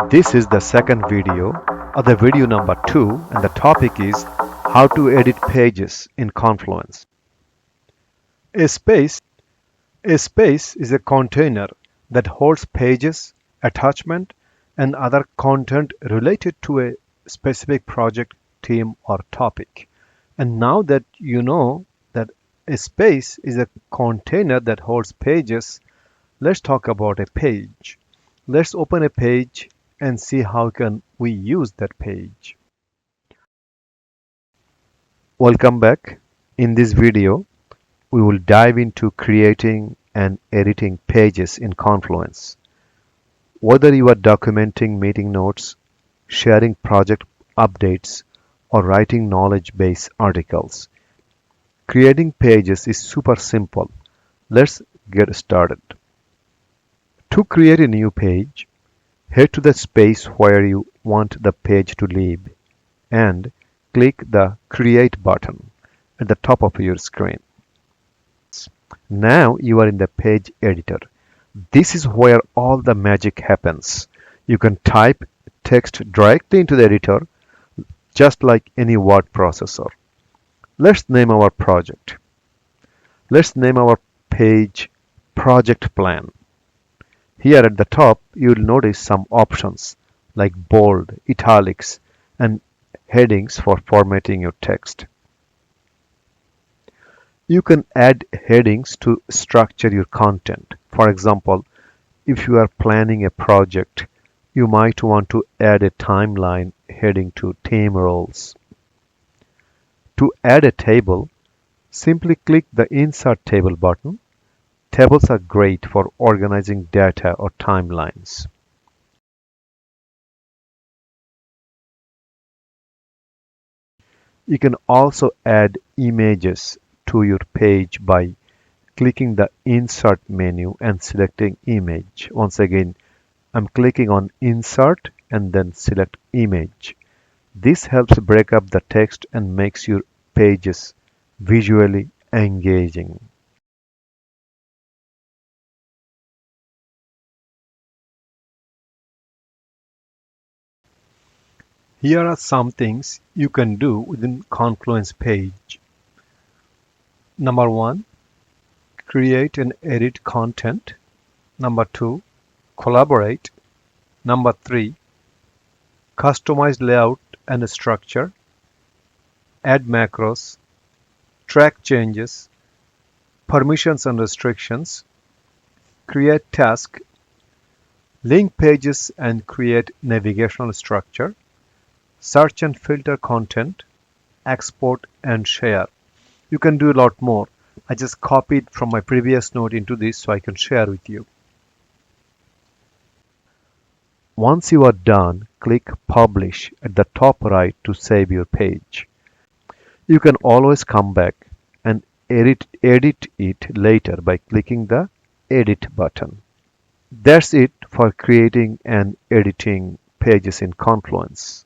This is the second video of the video number 2 and the topic is how to edit pages in Confluence. A space is a container that holds pages, attachment and other content related to a specific project, theme or topic. And now that you know that a space is a container that holds pages, let's talk about a page. Let's open a page and see how can we use that page. Welcome back. In this video, we will dive into creating and editing pages in Confluence. Whether you are documenting meeting notes, sharing project updates, or writing knowledge base articles, creating pages is super simple. Let's get started. To create a new page, head to the space where you want the page to live and click the Create button at the top of your screen. Now you are in the page editor. This is where all the magic happens. You can type text directly into the editor just like any word processor. Let's name our project. Let's name our page Project Plan. Here at the top, you'll notice some options like bold, italics, and headings for formatting your text. You can add headings to structure your content. For example, if you are planning a project, you might want to add a timeline heading to theme roles. To add a table, simply click the Insert Table button. Tables are great for organizing data or timelines. You can also add images to your page by clicking the Insert menu and selecting Image. Once again, I'm clicking on Insert and then select Image. This helps break up the text and makes your pages visually engaging. Here are some things you can do within Confluence page. Number 1, create and edit content. Number 2, collaborate. Number 3, customize layout and structure. Add macros, track changes, permissions and restrictions, create task, link pages and create navigational structure, search and filter content, export and share. You can do a lot more. I just copied from my previous note into this so I can share with you. Once you are done, click Publish at the top right to save your page. You can always come back and edit it later by clicking the Edit button. That's it for creating and editing pages in Confluence.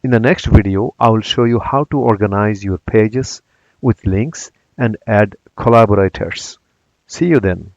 In the next video, I will show you how to organize your pages with links and add collaborators. See you then.